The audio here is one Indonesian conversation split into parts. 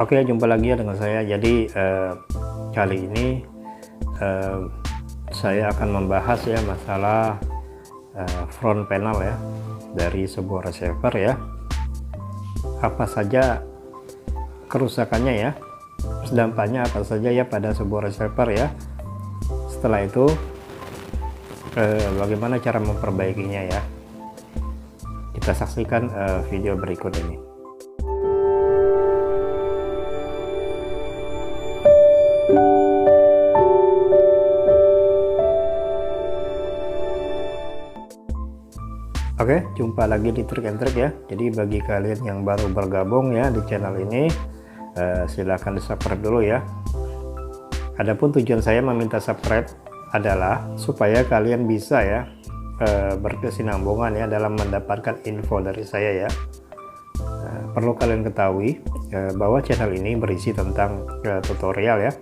Oke, jumpa lagi ya dengan saya. Jadi kali ini saya akan membahas ya masalah front panel ya dari sebuah receiver ya. Apa saja kerusakannya ya, terus dampaknya apa saja ya pada sebuah receiver ya. Setelah itu bagaimana cara memperbaikinya ya. Kita saksikan video berikut ini. Oke, jumpa lagi di Trik and Trik ya. Jadi bagi kalian yang baru bergabung ya di channel ini, silahkan di subscribe dulu ya. Adapun tujuan saya meminta subscribe adalah supaya kalian bisa ya berkesinambungan ya dalam mendapatkan info dari saya ya. Perlu kalian ketahui bahwa channel ini berisi tentang tutorial ya,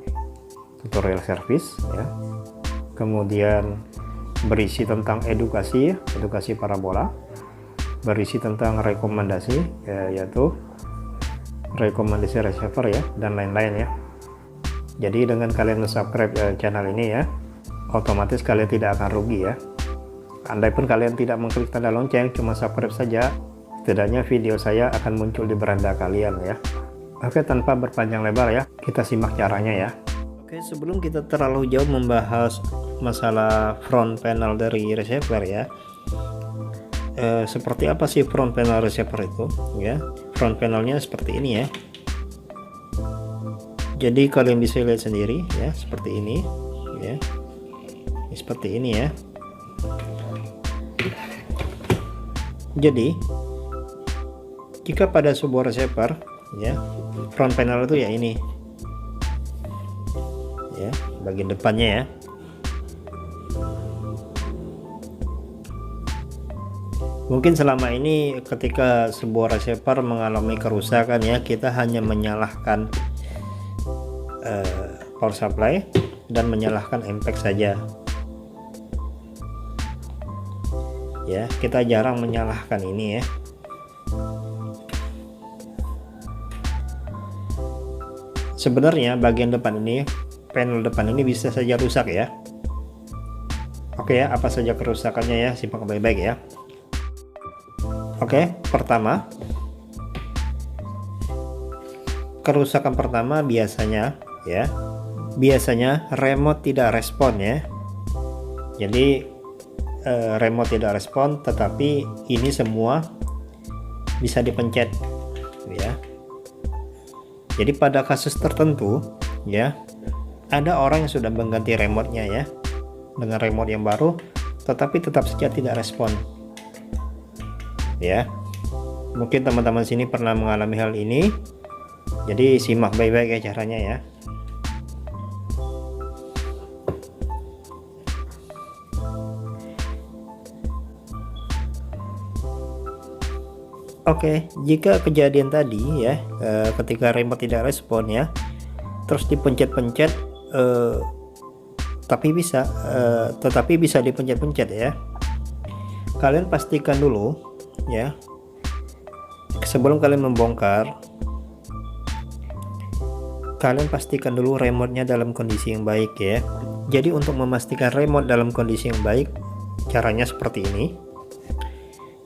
tutorial service ya. Kemudian berisi tentang edukasi parabola, berisi tentang rekomendasi yaitu rekomendasi receiver ya, dan lain-lain ya. Jadi dengan kalian subscribe channel ini ya, otomatis kalian tidak akan rugi ya. Andai pun kalian tidak mengklik tanda lonceng, cuma subscribe saja, setidaknya video saya akan muncul di beranda kalian ya. Oke, tanpa berpanjang lebar ya, kita simak caranya ya. Oke, sebelum kita terlalu jauh membahas masalah front panel dari receiver ya, seperti apa sih front panel receiver itu ya. Front panelnya seperti ini ya. Jadi kalian bisa lihat sendiri ya, seperti ini ya, seperti ini ya. Jadi jika pada sebuah receiver ya, front panel itu ya ini ya, bagian depannya ya. Mungkin selama ini ketika sebuah receiver mengalami kerusakan ya, kita hanya menyalahkan power supply dan menyalahkan impact saja ya. Kita jarang menyalahkan ini ya. Sebenarnya bagian depan ini, panel depan ini bisa saja rusak ya. Oke ya, apa saja kerusakannya ya, simak baik-baik ya. Oke, pertama, kerusakan pertama biasanya ya, remote tidak respon ya. Jadi remote tidak respon, tetapi ini semua bisa dipencet ya. Jadi pada kasus tertentu ya, ada orang yang sudah mengganti remote-nya ya dengan remote yang baru, tetapi tetap saja tidak respon ya. Mungkin teman-teman sini pernah mengalami hal ini, jadi simak baik-baik ya caranya ya. Oke, jika kejadian tadi ya, ketika remote tidak respon ya, terus dipencet-pencet tetapi bisa dipencet-pencet ya, kalian pastikan dulu ya, sebelum kalian membongkar, kalian pastikan dulu remote-nya dalam kondisi yang baik ya. Jadi untuk memastikan remote dalam kondisi yang baik, caranya seperti ini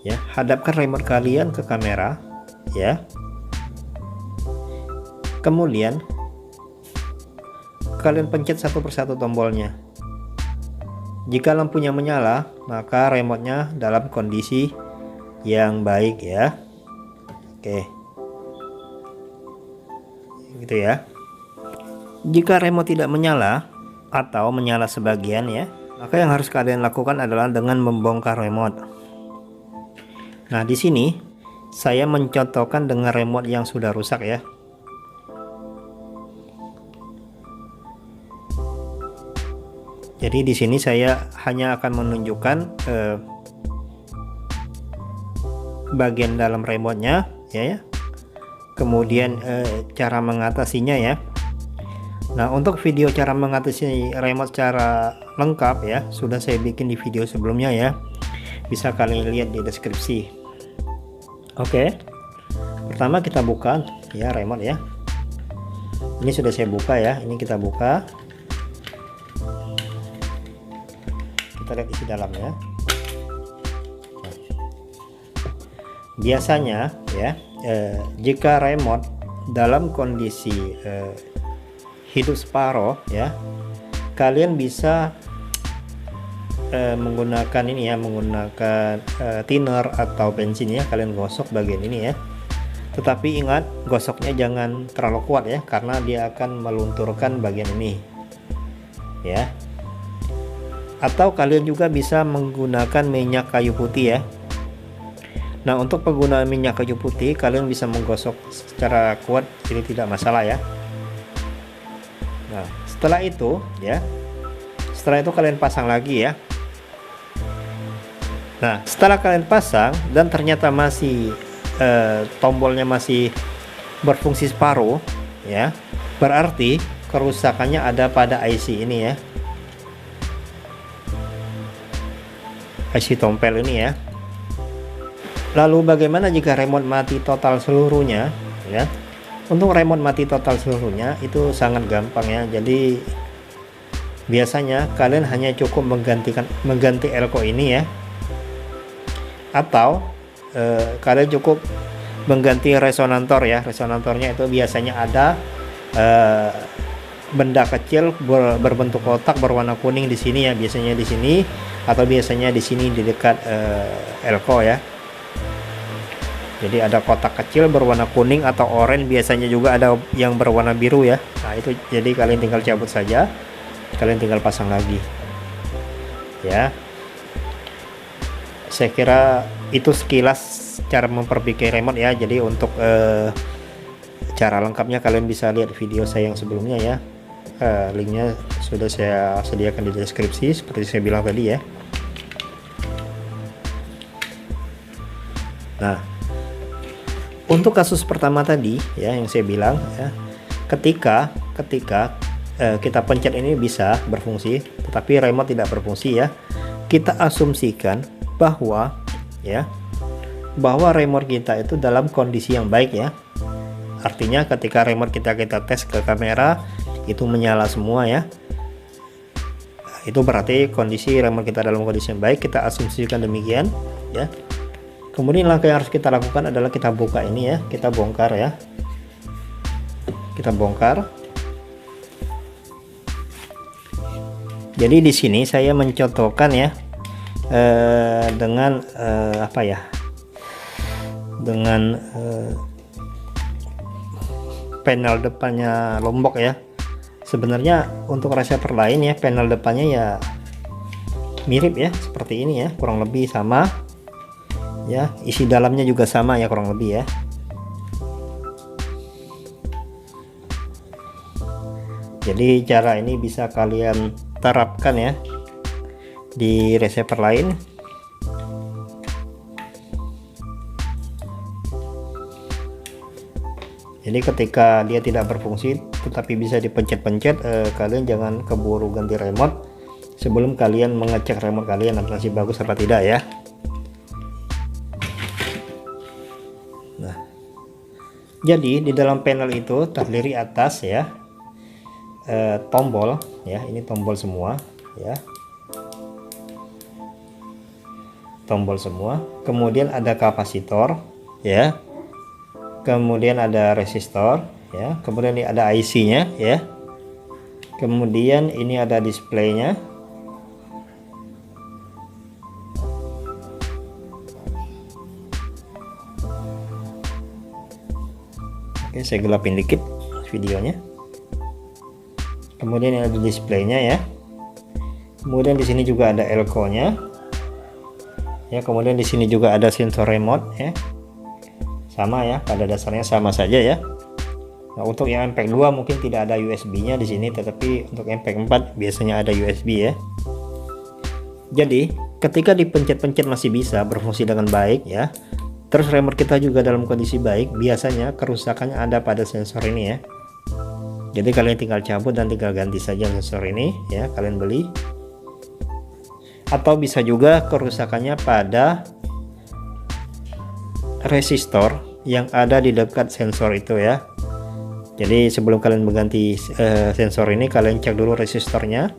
ya. Hadapkan remote kalian ke kamera ya, kemudian kalian pencet satu persatu tombolnya. Jika lampunya menyala, maka remote-nya dalam kondisi yang baik ya. Oke, gitu ya. Jika remote tidak menyala atau menyala sebagian ya, maka yang harus kalian lakukan adalah dengan membongkar remote. Nah, di sini saya mencontohkan dengan remote yang sudah rusak ya. Jadi di sini saya hanya akan menunjukkan bagian dalam remote-nya ya. Kemudian cara mengatasinya ya. Nah, untuk video cara mengatasi remote secara lengkap ya, sudah saya bikin di video sebelumnya ya. Bisa kalian lihat di deskripsi. Oke. Pertama kita buka ya remote ya. Ini sudah saya buka ya, ini kita buka, kita lihat isi dalamnya. Biasanya ya, jika remote dalam kondisi hidup separuh ya, kalian bisa menggunakan ini ya, menggunakan thinner atau bensin ya, kalian gosok bagian ini ya. Tetapi ingat, gosoknya jangan terlalu kuat ya, karena dia akan melunturkan bagian ini ya. Atau kalian juga bisa menggunakan minyak kayu putih ya. Nah, untuk penggunaan minyak kayu putih kalian bisa menggosok secara kuat, ini tidak masalah ya. Nah, setelah itu ya, setelah itu kalian pasang lagi ya. Nah, setelah kalian pasang dan ternyata masih tombolnya masih berfungsi separuh ya, berarti kerusakannya ada pada IC ini ya, IC tombol ini ya. Lalu bagaimana jika remote mati total seluruhnya ya? Untuk remote mati total seluruhnya itu sangat gampang ya. Jadi biasanya kalian hanya cukup mengganti elko ini ya, atau kalian cukup mengganti resonantor ya. Resonantornya itu biasanya ada benda kecil berbentuk kotak berwarna kuning di sini ya, biasanya di sini, atau biasanya di sini di dekat elko ya. Jadi ada kotak kecil berwarna kuning atau oranye, biasanya juga ada yang berwarna biru ya. Nah itu, jadi kalian tinggal cabut saja, kalian tinggal pasang lagi ya. Saya kira itu sekilas cara memperbaiki remote ya. Jadi untuk cara lengkapnya kalian bisa lihat video saya yang sebelumnya ya. Linknya sudah saya sediakan di deskripsi seperti saya bilang tadi ya. Nah, untuk kasus pertama tadi ya yang saya bilang ya, ketika kita pencet ini bisa berfungsi tetapi remote tidak berfungsi ya, kita asumsikan bahwa remote kita itu dalam kondisi yang baik ya. Artinya ketika remote kita tes ke kamera itu menyala semua ya, itu berarti kondisi remote kita dalam kondisi yang baik. Kita asumsikan demikian ya. Kemudian langkah yang harus kita lakukan adalah kita buka ini ya, kita bongkar ya, kita bongkar. Jadi di sini saya mencontohkan ya, dengan apa ya, dengan panel depannya lombok ya. Sebenarnya untuk receiver lain ya, panel depannya ya mirip ya, seperti ini ya, kurang lebih sama ya, isi dalamnya juga sama ya, kurang lebih ya. Jadi cara ini bisa kalian terapkan ya di receiver lain. Jadi ketika dia tidak berfungsi tetapi bisa dipencet-pencet, kalian jangan keburu ganti remote sebelum kalian mengecek remote kalian masih bagus apa tidak ya. Nah, jadi di dalam panel itu terdiri atas ya, tombol ya, ini tombol semua ya, tombol semua. Kemudian ada kapasitor ya, kemudian ada resistor ya, kemudian ini ada IC-nya ya, kemudian ini ada displaynya. Oke, saya gelapin dikit videonya. Kemudian ini ada displaynya ya, kemudian di sini juga ada elko-nya ya, kemudian di sini juga ada sensor remote ya, sama ya, pada dasarnya sama saja ya. Nah, untuk yang MPEG 2 mungkin tidak ada USB-nya di sini, tetapi untuk MPEG 4 biasanya ada USB ya. Jadi ketika dipencet-pencet masih bisa berfungsi dengan baik ya, terus remote kita juga dalam kondisi baik, biasanya kerusakannya ada pada sensor ini ya. Jadi kalian tinggal cabut dan tinggal ganti saja sensor ini ya, kalian beli. Atau bisa juga kerusakannya pada resistor yang ada di dekat sensor itu ya. Jadi sebelum kalian mengganti sensor ini, kalian cek dulu resistornya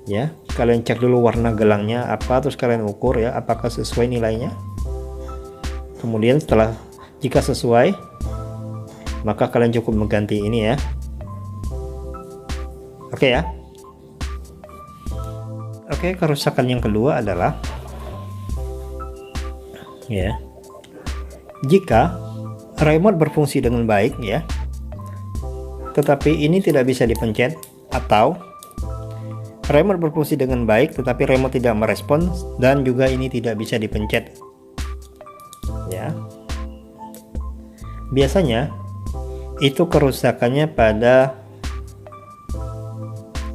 ya, kalian cek dulu warna gelangnya apa, terus kalian ukur ya apakah sesuai nilainya. Kemudian jika sesuai, maka kalian cukup mengganti ini ya. Oke ya. Oke, kerusakan yang kedua adalah ya, jika remote berfungsi dengan baik ya, tetapi ini tidak bisa dipencet, atau remote berfungsi dengan baik tetapi remote tidak merespon dan juga ini tidak bisa dipencet ya. Biasanya itu kerusakannya pada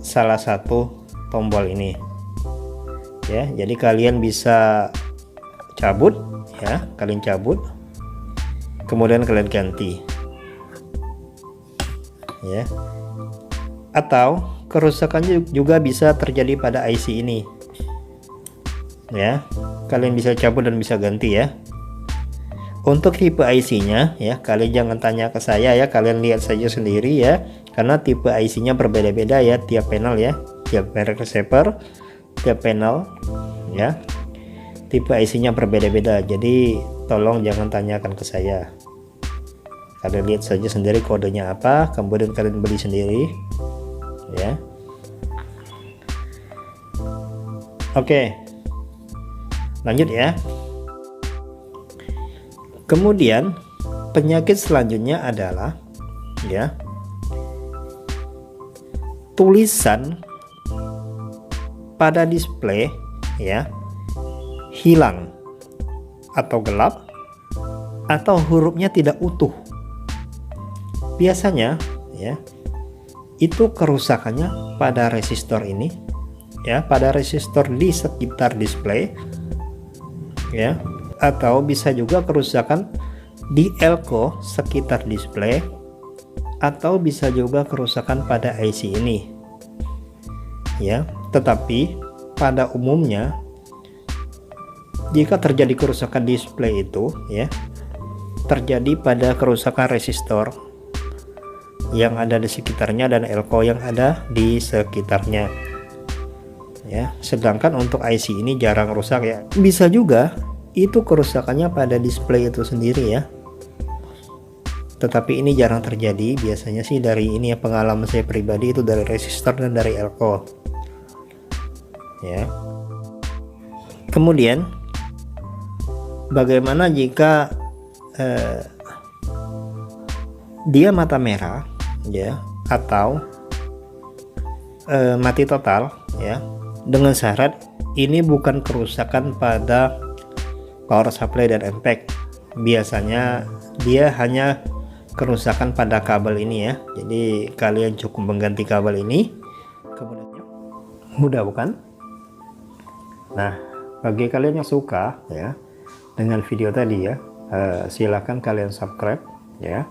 salah satu tombol ini ya. Jadi kalian bisa cabut ya, kalian cabut kemudian kalian ganti ya. Atau kerusakan juga bisa terjadi pada IC ini ya, kalian bisa cabut dan bisa ganti ya. Untuk tipe IC nya ya, kalian jangan tanya ke saya ya, kalian lihat saja sendiri ya, karena tipe IC nya berbeda-beda ya, tiap panel ya, tiap merek receiver, tiap panel ya, tipe IC nya berbeda-beda. Jadi tolong jangan tanyakan ke saya, kalian lihat saja sendiri kodenya apa, kemudian kalian beli sendiri ya. Oke, lanjut ya. Kemudian penyakit selanjutnya adalah ya, tulisan pada display ya hilang atau gelap, atau hurufnya tidak utuh. Biasanya ya, itu kerusakannya pada resistor ini ya, pada resistor di sekitar display ya, atau bisa juga kerusakan di elko sekitar display, atau bisa juga kerusakan pada IC ini ya. Tetapi pada umumnya jika terjadi kerusakan display itu ya, terjadi pada kerusakan resistor yang ada di sekitarnya dan elko yang ada di sekitarnya ya. Sedangkan untuk IC ini jarang rusak ya. Bisa juga itu kerusakannya pada display itu sendiri ya, tetapi ini jarang terjadi. Biasanya sih dari ini ya, pengalaman saya pribadi itu dari resistor dan dari elko ya. Kemudian bagaimana jika dia mata merah ya, atau mati total ya, dengan syarat ini bukan kerusakan pada power supply dan impact. Biasanya dia hanya kerusakan pada kabel ini ya. Jadi kalian cukup mengganti kabel ini, kemudian mudah bukan? Nah, bagi kalian yang suka ya dengan video tadi ya, silakan kalian subscribe ya.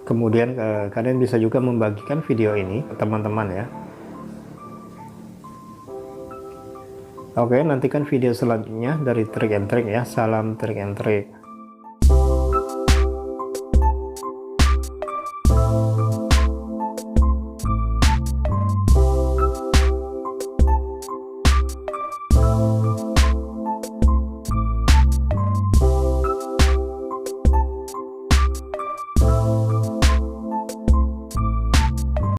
Kemudian kalian bisa juga membagikan video ini ke teman-teman ya. Oke, nantikan video selanjutnya dari Trik and Trik ya. Salam Trik and Trik.